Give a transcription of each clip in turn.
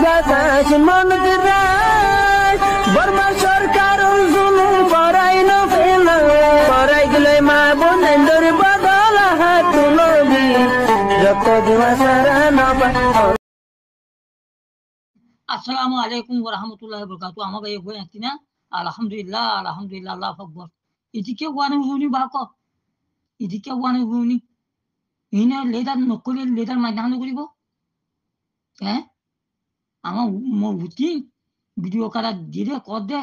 বাতাস মনত রায় বর্মা সরকার জুলুম করাই না ফেলা করাই গেলে মা বোনেদের বদল হাত তুলবি রক্ত দেওয়া সারা না পায়। আসসালামু আলাইকুম ওয়া রাহমাতুল্লাহি ওয়া বারাকাতুহু। আমাকে এই বই আছি না আলহামদুলিল্লাহ আলহামদুলিল্লাহ আল্লাহু আকবার। এদিকে ওয়ানে হুনি বাক এদিকে ওয়ানে হুনি ইনে লেদার নকলে লেদার মাইনানো করিব হ্যাঁ আমার মুতি ভিডিও করা দিলে কর দে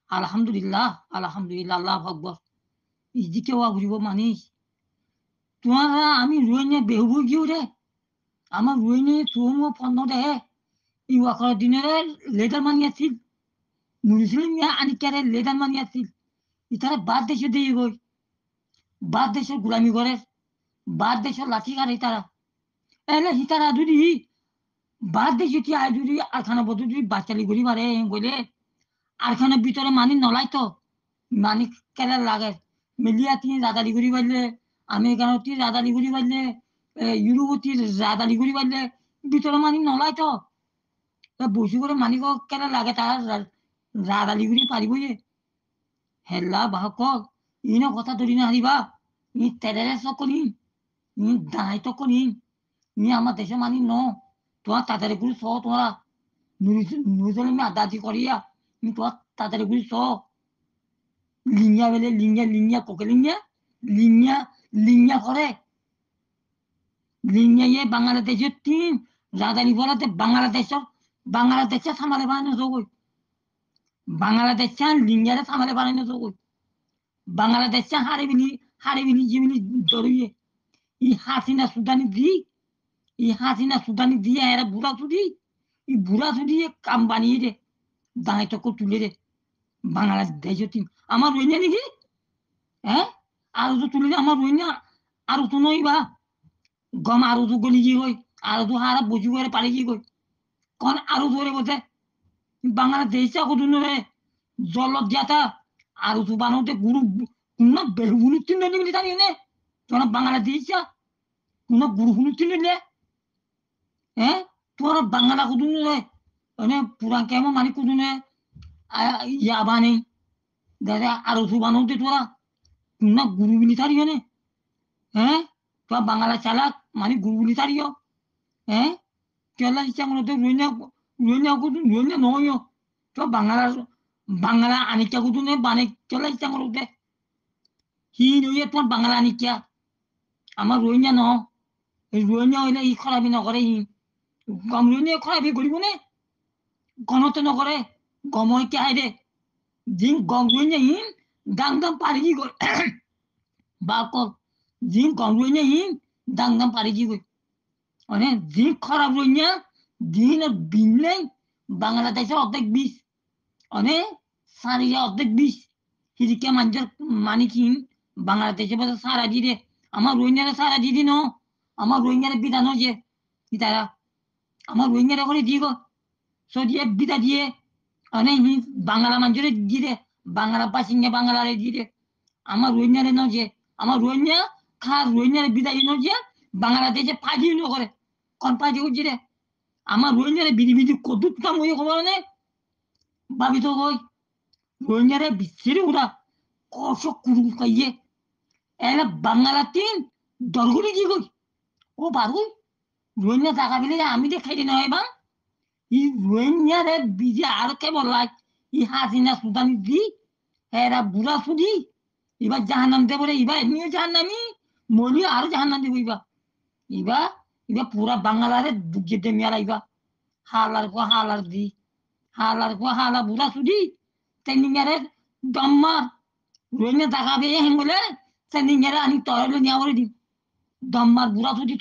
আলহামদুলিল্লাহ আলহামদুলিল্লাহ আল্লাহু আকবার। এদিকে ওয়া ঘুরিব মানিস তোমারা আমি রুইনে বেহবু গিয়ে রে আমার রুইনে তুমো ফন্ন দে ইওয়াকর দিনের লেদার মানি আছিল মুসলিম আনি কেরে লেদার মানি আছিল ইতারা বাদ দেশে দিয়ে গই বাদ দেশের গুলামি করে বাদ দেশের লাঠি কারে তারা এলে হিতারা যদি বাদ দেশে কি আয় যদি আরখানা বদল যদি বাচ্চালি গড়ি মারে বলে আরখানের ভিতরে মানি নলাই তো মানি কেরে লাগে মিলিয়া তিনি রাদালি গড়ি পারলে আমেরিকানতি রাদালি গড়ি পারলে ইউরোপতি রাদালি গড়ি পারলে ভিতরে মানি নলাই তো বসে করে মানি কেরে লাগে তারা রাদালি গড়ি পারিবই হেল্লা বাহক ইনো কথা ধরি না হারিবা ই তেরে সকলি ই দাঁড়াই তো করি ই আমার দেশে মানি ন তোমার তাড়াতাড়ি করে স তোমরা নুজলে আদাজি করিয়া ই তোমার তাড়াতাড়ি করে স লিঙ্গা বেলে লিঙ্গা লিঙ্গা কোকে লিঙ্গা লিঙ্গা লিঙ্গা করে লিঙ্গা ইয়ে বাংলাদেশের তিন রাজধানী বলাতে বাংলাদেশে সামালে বানানো যোগ বাংলাদেশে লিঙ্গারে সামালে বানানো যোগ বাংলাদেশে হারিবিনি জিমিনি দরিয়ে ই হাসিনা সুদানি দিয়ে এরা বুড়া চুরি কাম বানিয়ে রে দাঁড়াই তো তুলে রে বাংলাদেশ আমার রইনা নাকি হ্যাঁ আরো তো তুলে আমার রইনা আরো তো নইবা গম আরো তো গলি গিয়ে গই আরো তো হারা বসি করে পারে গিয়ে গই কন আরো ধরে বসে বাংলাদেশ রে জলত যাতা আরো তো বানাতে গুরু কোন বেহুনি তিন নিবি জানি নে তোরা বাংলাদেশ কোন গুরু হুনি তিন নিলে হ্যাঁ তোরা বাংলা কুদুন রে মানে পুরান কেমন মানে কুদুনে ইয়া বানে দাদা আরো তো বানাতে তোরা কোন গুরু বিনি তারি নে হ্যাঁ তোরা বাংলা চালাক মানে গুরু বিনি তারিও হ্যাঁ কেলা ইচ্ছা মনে তো রইনা কুদুন রইনা নয় তো বাংলা আনিকা কুদুনে বানে কেলা ইচ্ছা মনে হি নইয়ে তোমার বাংলা আনিকা আমার রইনা ন রইনা হইলে ই খরাবি নকরে হি গম রইনা খরাবি করিব নে গণতে নকরে গময় কে আইরে জিন গম রইনা হি দাম পারি কি গই বাক জিন গম রইনা হি দাম পারি কি গই মানে জিন খরাব রইনা দিন বিনলে বাংলাদেশের অর্ধেক বিষ মানে সারিয়া অর্ধেক বিষ হিরিকে মানুষের মানে কি বাংলাদেশে বলে সারা দিয়ে আমার রোহিঙ্গারা সারা দিদি ন আমার রোহিঙ্গারা বিধান যে তারা আমার রোহিঙ্গারা করে দিয়ে গো সদিয়ে বিদা দিয়ে অনেক বাংলা মানুষের দিয়ে বাংলা বাসিঙ্গা বাংলারে দিয়ে আমার রোহিঙ্গারে ন যে আমার রোহিঙ্গা খাস রোহিঙ্গারে বিদায় ন যে বাংলাদেশে ফাঁজি ন করে কোন ফাঁজি করছি রে আমার রোহিঙ্গারে বিধি কদুত কাম হয়ে খবর নেই ভাবি তো কই রোহিঙ্গারে বিশ্বের ওরা কত কুরু খাইয়ে এরা বাংলাতিন দরগুলি কি কই ও পারু রোহিঙ্গা টাকা দিলে আমি দেখাই দিই নয় বা ই রোহিঙ্গারে বিজে আর কে বললাই ই হাসিনা সুদানি দি এরা বুড়া সুদি এবার জাহান্নাম দেবো রে এবার এমনিও জাহান্নামি মলি আরো জাহান্নাম দেবো এবার পুরা বাংলারে বুঝে দে মেলা হালার দি হালা বুড়া সুদি তেনিঙ্গারে দম্মা রোহিঙ্গা টাকা দিয়ে হেঙ্গলে তেনিঙ্গারে আনি তরে নিয়ে বলে দিই দম্মার বুড়া সুদি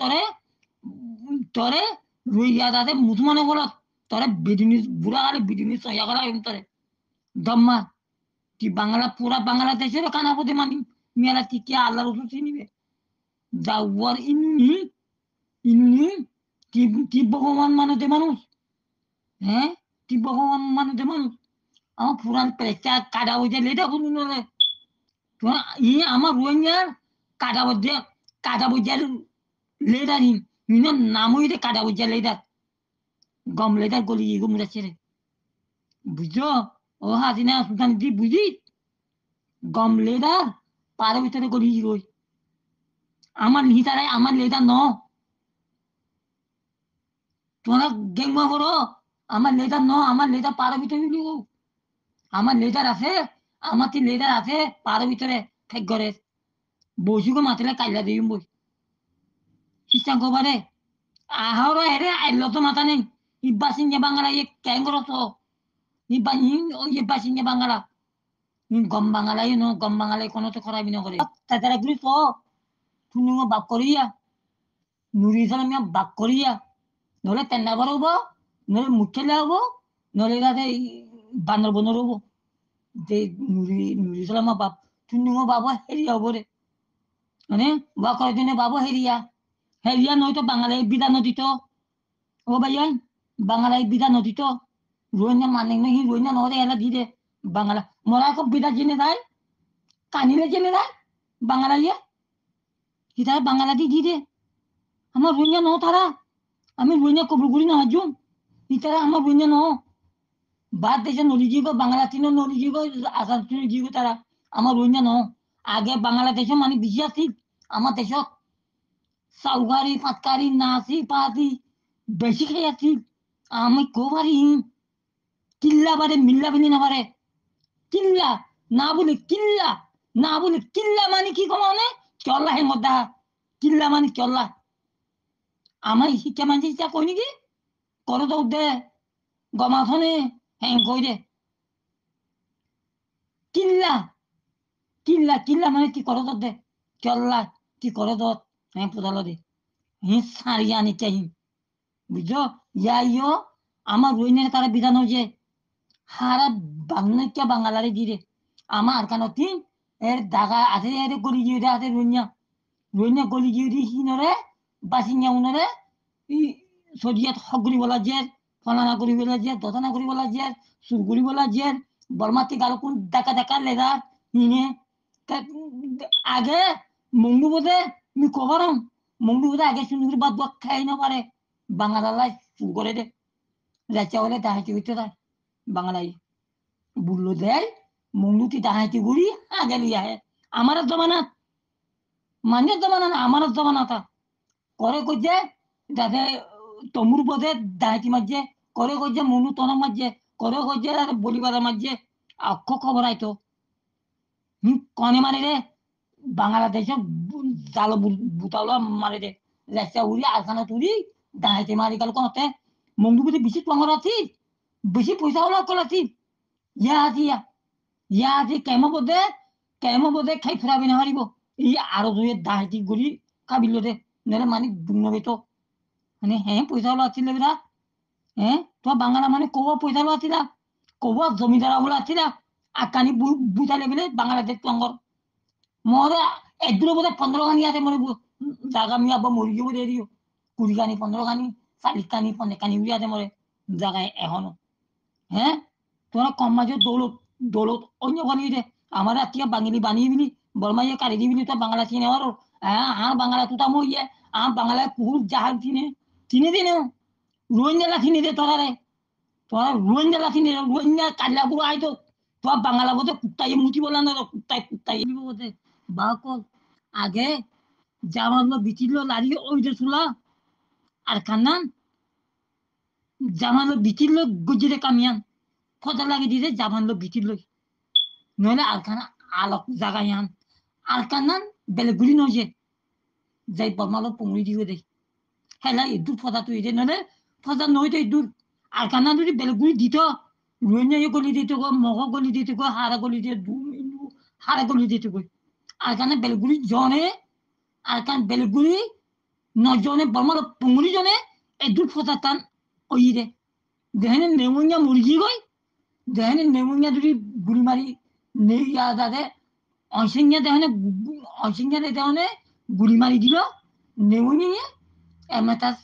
তরে রোহিঙ্গা দাদে মুসলমানে বলত তরে বিদিনী বুড়া আরে বিদিনী সয়া করা তরে দম্মা তুই বাংলা পুরা বাংলাদেশের কানাপতি মানি মেলা তুই কে আল্লাহর ওষুধ চিনিবে যাওয়ার ইনুনি কি ভগবান মানতে মানুষ হ্যাঁ কি ভগবান মানতে মানুষ আমার পুরান পেঁচা কাটা হয়ে যায় লেটা করুন রে ই আমার রোহিঙ্গার কাটা বইজার লেটার নাম হইতে কাটা বইজার লেটার গমলেদার গলি ইগো মুড়াচ্ছে রে বুঝছো ও হাসিনা সুলতান দি বুঝি গমলেদার পারে ভিতরে গলি ইগোই আমার হিসারে আমার লেদার ন তোমরা গেঙ্গা করো আমার লেদার ন আমার লেদার পারে ভিতরে ইগো আমার লেদার আছে আমার কি লেদার আছে পারে ভিতরে ঠেক করে বসুকে মাতিলে কাইলা দিম বই খ্রিস্টান কবারে ahora eres el otro mata nen iba sin bangala ye kengro to iba ni o ye ba sin bangala ni gom bangala ye no gom bangala kono to kharabi na করে তারা গুলি তো তুমি বাপ করিয়া নুরি সালাম বাপ করিয়া নলে তেন্না বড়বো নলে মুঠে লাগাবো নলে গাতে বানর বনর হবো যে নুরি নুরি সালাম বাপ তুমি বাবা হেরিয়া হবো রে মানে বা করে দিনে বাবা হেরিয়া হেরিয়া নয়তো বাঙালি বিধান দিত ও ভাইয়া বাঙালি বিধান দিত রোহিঙ্গা মানে নাকি রোহিঙ্গা নহরে এলা দি দে বাংলা মরা খুব বিধা জেনে দেয় কানিলে জেনে দেয় বাঙালিয়ে হিতার বাঙালা দি দে আমার রোহিঙ্গা ন তারা আমি রোহিঙ্গা কবুল করি না হাজুম হিতারা আমার রোহিঙ্গা ন বাদ দেশে নদী জীব বাংলা তিন নদী জীব আসাম জীব তারা আমার রোহিঙ্গা ন আগে বাংলাদেশে মানে বেশি আছিল আমার দেশত সাউগারি ফাতকারি নাচি পাতি বেশি খাই আছিল আমি কো পারি কিল্লা বারে মিল্লা বিনি না পারে কিল্লা না বলে কিল্লা না বলে কিল্লা মানে কি কমানে চল্লা হে মধ্যা কিল্লা মানে চল্লা আমার শিক্ষা মানছি ইচ্ছা কই নাকি করো তো দে গমাথনে হ্যাং কই দে কিল্লা কিল্লা কিল্লা মানে কি করো তো দে চল্লা কি করো তো হ্যাঁ পুদালো দে হি সারিয়া আনি চাই বুঝছো ইয়ো আমার রইনের তারা বিধান হয়েছে হারা বাংলা বাঙালারে দিরে আমার কানতি এর দাগা আছে এর গলি জিউরে আছে রইনা রইনা গলি জিউরি হিনরে বাসিঙ্গা উনরে ই সরিয়াত হগরি বলা যে ফলানা করি বলা যে দতনা করি বলা যে সুরগুড়ি বলা যে বর্মাতি গালো কোন দেখা দেখা লেদা হিনে আগে মঙ্গু বোধে মি কবারম মঙ্গু বোধে আগে শুনুর বাদ বাক খাই না পারে বাঙালালাই শুরু করে দে রাচা বলে দাহাইতে হইতে তাই বাঙালাই বুল্লো দেয় মঙ্গুতি দাহাইতে ঘুরি আগে লিয়া হে আমার জমানাত মানে জমানা আমার জমানাতা করে কইছে যাতে তমুর পদে দাহাইতি মাঝে করে কইছে মনু তনক মাঝে করে কইছে বলিবার মাঝে অক্ষ খবর আইতো কনে মারে রে বাংলাদেশে জাল বুতালো মারে রে রাস্তা উড়ি আলখানা তুলি দাহাইতে মারি গেল কোনতে মঙ্গলপুরে বেশি টঙ্গর আছি বেশি পয়সা হলো কলাছি ইয়া আজি কেমো বোধে খাই ফেরাবি না হারিব এই আরো দুই দাহাইতি গুলি কাবিল দে নলে মানে দুনবে তো মানে হ্যাঁ পয়সা হলো আছিল বেরা হ্যাঁ তো বাংলা মানে কবা পয়সা হলো আছিল কবা জমিদার বলে আছিল আকানি বুঝালে বেলে বাংলাদেশ টঙ্গর মরে একদূর বোধ 15 খানি আছে মনে জাগা আমি আবার মরি গিয়ে বোধ দিও 20 খানি 15 খানি 40 খানি 50 খানি উড়ি আছে মরে জায়গায় এখনো হ্যাঁ তোরা কম মাঝে দৌলত দৌলত অন্য বানিয়ে দে আমার আত্মীয় বাঙালি বানিয়ে দিলি বলমাইয়ে কারি দিবি তো বাংলা চিনে আর হ্যাঁ আর বাংলা তুতা মরিয়ে আর বাংলায় কুকুর জাহাজ চিনে দিনে রোহিঙ্গা চিনে দে তোরা রে তোরা রোহিঙ্গা চিনে রোহিঙ্গা কাল্লা পুরো আইতো তোরা বাংলা বোধে কুত্তাই মুটি বলা না কুত্তাই বোধে বাকল আগে জামালো বিচিলো লাড়িয়ে ওইটা চুলা আর কান্নান জামালো বিচিলো গুজিরে কামিয়ান ফজর লাগে দিতে জামালো বিচিলো নইলে আলখানা আলোক জাগায়ান আলকানান বেলেগুলি নজে যাই বর্মালো পুংড়ি দিও দেই হেলা ইদুর ফজা তুই দে নলে ফজা নই দে ইদুর আলকানা যদি বেলেগুলি দিত রুইনে গলি দিত গো মগ গলি দিত গো হারা গলি দিয়ে হারা গলি দিত গো আলকানা বেলেগুলি জনে আলকান বেলেগুলি নজনে বর্মালো পুংড়ি জনে ইদুর ফজা টান ওই দে দেহেনে নেমুনিয়া মুরগি গই দেহেনে নেমুনিয়া যদি গুলি মারি নেই দাদে অসিংহা দেহনে অসিংহা দেহনে গুলি মারি দিল নেমুনিয়ে এমাতাস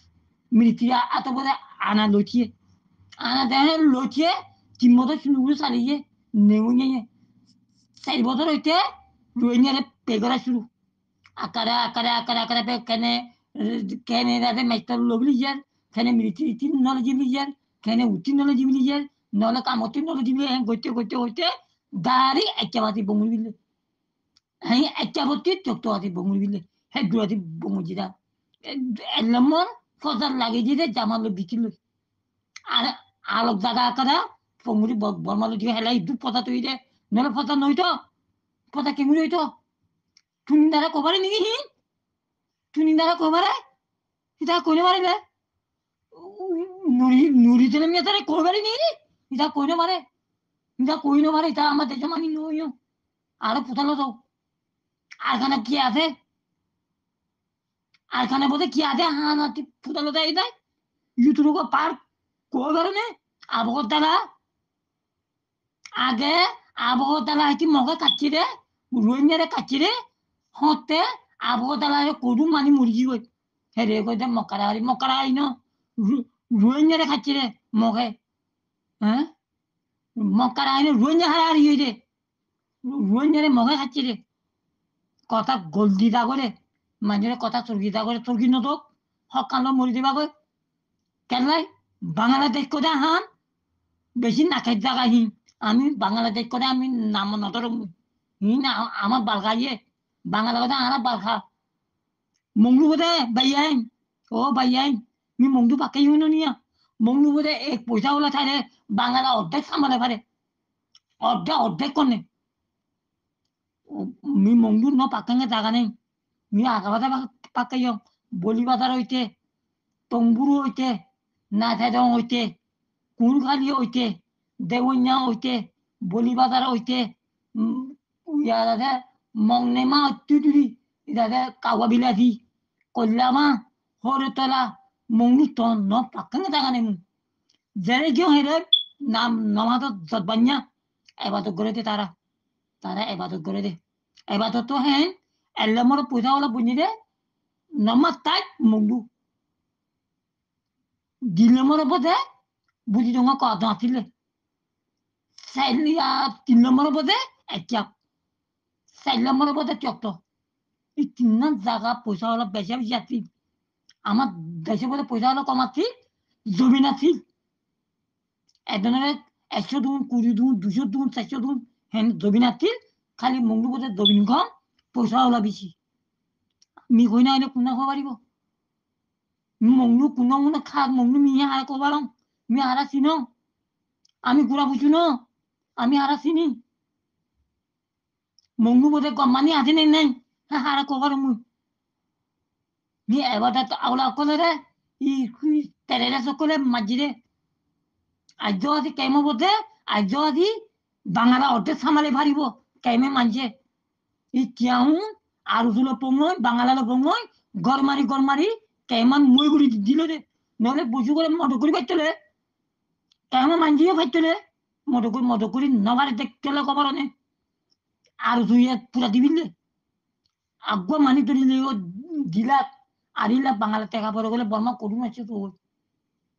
মিলিটিয়া এত বলে আনা লটিয়ে আনা দেহনে লটিয়ে তিনমতো শুরু চালিয়ে নেমুনিয়ে 4 বছর হইতে রোহিঙ্গারে পেগরা শুরু আকারে আকারে আকারে আকারে কেনে কেনে দাদে মেস্টার লগলি যার কেনে মিলিটারি তিন নলেজি লিজার কেনে উঠি নলে দিবলি যে নলে কামতি নলে দিবলি গইতে গইতে গইতে গাড়ি একটা বাতি বঙুর বিলে হ্যাঁ একটা বাতি চক্ত বাতি বঙুর বিলে হ্যাঁ দুয়াতি বঙুর জিরা এলমর ফজার লাগে দিয়ে জামালো বিকিল আর আলোক জায়গা আকারা বঙুরি বর্মালো দিয়ে হেলাই দু পথা তৈরি দে নলে পথা নইতো পথা কেমনি হইতো তুমি দ্বারা কবারে নিকি হি তুমি দ্বারা কবারে এটা কইনে মারিলে নুরি নুরি দিলে মিয়া তারে কবারে নি এটা কইনে মারে এটা কইনে মারে এটা আমার দেশে মানি নইও আরো পুতালো তো আরখানে কি আছে আরখানে বোধে কি আছে হ্যাঁ না পুতালো দেয় এটাই ইউটুব পার কবারে আবহাওয়ার দ্বারা আগে আবহাওয়ার দ্বারা হইতে মগে কাটছি রে রোহিঙ্গারে কাটছি রে হতে আবহাওয়ার দ্বারা কদু মানি মুরগি গই হেরে কইতে মকারা হারি ন রোহিঙ্গারে খাচ্ছি রে মগে হ্যাঁ মকারা হারি রোহিঙ্গা হারি হইরে রোহিঙ্গারে মগে খাচ্ছি রে কথা গোল দিদা করে মানুষের কথা চর্গিদা করে চর্গি নদক সকালো মরি দিবা গই কেনলাই বাংলাদেশ কোথায় হান বেশি নাকের জায়গা হি আমি বাংলাদেশ করে আমি নাম নতর হি না আমার বালখা ইয়ে বাংলা কথা আনা বালখা মংলু বোধে বাইয়াই ও বাইয়াই মি মংলু পাকে ইউনো নিয়া মংলু বোধে এক পয়সা ওলা থাইলে বাংলা অর্ধেক সামালে পারে অর্ধেক করনে মি মংলু ন পাকাঙ্গে জায়গা নেই মি আগা বাধা পাকাই বলি বাজার হইতে তম্বুরু হইতে না থাইদং হইতে কুলখালি হইতে দেওয়া হইতে বলি বাজার হইতে ইয়াদে মংনেমা তুতুরি ইদাদে কাওয়া বিলাতি কল্যামা হরতলা মংনি তন ন পাকাঙ্গে জায়গা নেই জেরে গিয়ে হেরে নাম নমাতো জতবান্যা এবাদত করে দে তারা এবাদত করে দে এবাদত তো হ্যাঁ এল্লামর পয়সা ওলা বুঝি দে নমা তাই মংলু দিলেমর বোধে বুঝি দঙ্গ কত আসিলে সাইলিয়া 3 নম্বর বোধে একটা 4 নম্বর বোধে চক্ত এই 3 জায়গা পয়সা ওলা বেশি বেশি আসছি আমার দেশে বোধে পয়সা ওলা কমাচ্ছি জমি নাছি একজনের 100 দুন 20 দুন 200 দুন 400 দুন হ্যাঁ জমি নাছি খালি মংলু বোধে জমিন কম পয়সা ওলা বেশি মি কই না এনে কোনা খাব পারিব মংলু কোনা মনে খাক মংলু মিয়া হারা কবারম মি হারা চিনো আমি গুড়া বুঝু ন আমি হারা চিনি মংলু বোধে গম্মানি আছে নেই নাই হ্যাঁ হারা কবার মুই নি এবার আওলা কলে রে ই তেরে সকলে মাঝিরে আজ আদি কেমো বোধে আজ আদি বাংলা অর্ধেক সামালে ভারিব কেমে মানছে ই কিয়াহু আর উজুলো পঙ্গই বাংলালো পঙ্গই গরমারি কেমান মই গুড়ি দিল রে নহলে বুঝু করে মদ করি পাইতলে কেমন মানজিও পাইতলে মদ করি নবারে দেখলে কবার নে আর দুইয়ে পুরা দিবিলে আগুয়া মানি ধরিলে দিলা আরিলা বাংলা টেকা পড়ে গেলে বর্মা করুন আছে তো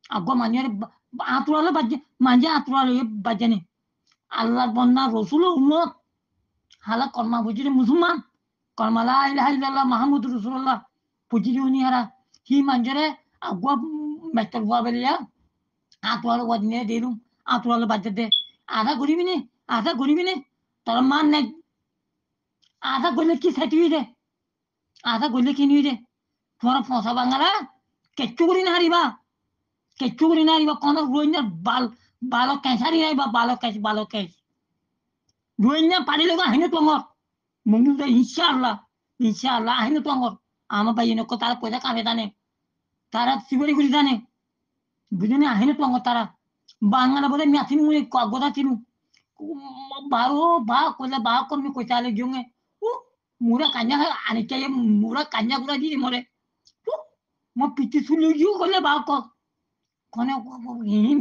আগুয়া মানিয়ার আতুরালে বাজে মাঝে আতুরালে বাজেনে আল্লাহর বন্যা রসুল উম্মত হালা কর্মা বুঝিরে মুসলমান কর্মালা ইলাহা ইল্লাল্লাহ মাহমুদ রাসূলুল্লাহ বুঝিরে উনি হারা হি মানজরে আগুয়া মেটার বুয়া বেলিয়া আতুরালে ওয়াদিনে দিলুম আতুরালে বাজে দে আধা গরিবি নে তোর মান নাই আধা গলে কি সাইটি দে আধা গলে কি নিয়ে দে তোমার ফসা বাঙালা কেচ্চু করি না হারিবা কোন রোহিঙ্গার বালো ক্যাঁচারি নাই বা বালো ক্যাঁচ রোহিঙ্গা পারিলে আহিনে টঙর মঙ্গল ইনশাআল্লাহ আহিনে টঙর আমার ভাই নক তারা পয়সা কামে জানে তারা সিবরি করে জানে বুঝুনি আহিনে টঙর তারা বাঙালা বলে মেথিন মুই কথা ছিল বারো বা কইলে বা কর্মী কইতে আলে জঙ্গে মুরা কান্যা আনি চাই মুরা কান্যা গুলা দিয়ে মরে মো পিটি শুলি গিয়ে করলে বা কনে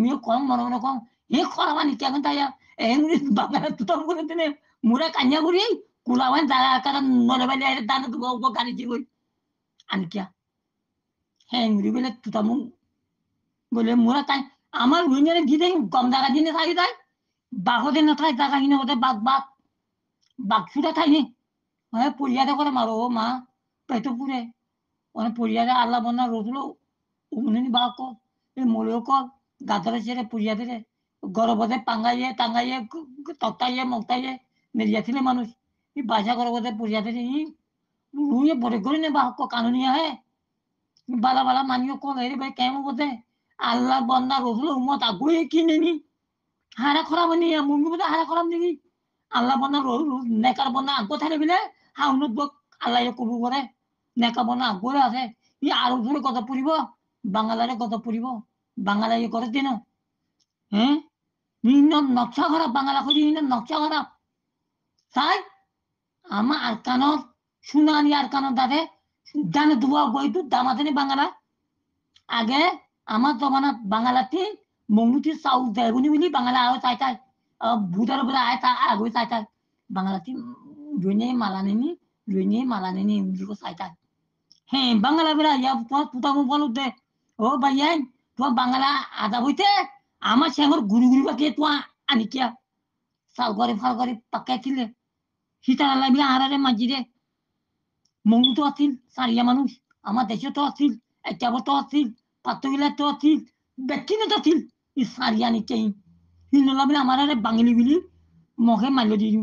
মি কম মনে কম হে খরাবা নিতে এখন তাই এমনি বাংলা তুতাম করে দিনে মুরা কান্যা করি কুলাবান জায়গা কারণ নলে বাইলে দানা দুগো গাড়ি দিবই আনি কিয়া হ্যাঁ এমনি বেলে তুতাম বলে মুরা কান আমার উইনারে দিতে কম জায়গা দিনে থাকি তাই বাঘতে না থাই জায়গা কিনে হতে বাঘ ছুটা থাইনি হ্যাঁ পরিয়াতে করে মারো মা পেটো পুরে অনেক পরিয়াতে আল্লাহ বন্যা রোজলো উনি বাঘ কর এই মলেও কর গাদরে ছেড়ে পুড়িয়া দিলে গরবতে পাঙ্গাইয়ে টাঙ্গাইয়ে তক্তাইয়ে মক্তাইয়ে মেরিয়াছিলে মানুষ ই বাসা গরবতে পুড়িয়া দিলে ই রুইয়ে বড়ে করে নে বাহক কানুনিয়া হে বালা বালা মানিও কোন এর ভাই কেমন বলতে আল্লাহ বন্যা রসুল উম্মত আগুয়ে কিনে নি হারা খরাব নি মুঙ্গি বলতে হারা খরাব নাকি আল্লাহ বন্যা নেকার বন্যা আগ্য থাকে বিলে হাউনত বক আল্লাহ কবু করে নেকা বন্যা আগ্যরে আছে ই আরো ধরে কত পুরিব বাঙালারে কত পুরিব বাঙালা ইয়ে করে দিন হ্যাঁ নিম্ন নকশা খারাপ বাঙালা খুঁজি নকশা খারাপ তাই আমার আর কানত শুনানি আর কানত দাদে জানে দুয়া বইটু দামাতেনি বাঙালা আগে আমার জমানা বাঙালাতে মঙ্গুতি চাউল দেবনি বলি বাঙালা আরো চাই চাই ভূতার উপরে আয় তা আগে চাই চাই বাঙালাতে লইনে মালানেনি লইনে মালানেনি এমনি চাই চাই হ্যাঁ বাঙালা বেড়া ইয়া তোমার পুতা মুখ বলো দে ও ভাইয়াই তোমার বাঙালা আদা বইতে আমার সেঙ্গর গুড়ি গুড়ি বাকিয়ে তোমার আনি কিয়া চাল করে ফাল করে পাকাইছিলে সীতার আল্লাহ বিলা আহারে মাঝি রে মঙ্গু তো আছিল সারিয়া মানুষ আমার দেশে তো আছিল একেবারে তো আছিল পাত্রগিলা তো আছিল ব্যক্তি তো আছিল ই সারিয়া নিচ্ছে হিনলা বিলা আমার বাঙালি বিলি মহে মাল্য দিও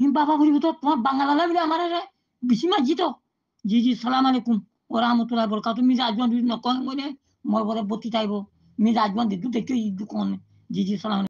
হিম বাবা বলিব তো তোমার বাঙালা বিলা আমার বেশি মাঝি তো জি জি সালাম আলাইকুম ও রহমতুল্লাহ বরকাতুহু মি রাজবন নকং মনে মোর বরে বতি তাইব মি রাজবন দেখু দেখু ই দুকন জি জি সালাম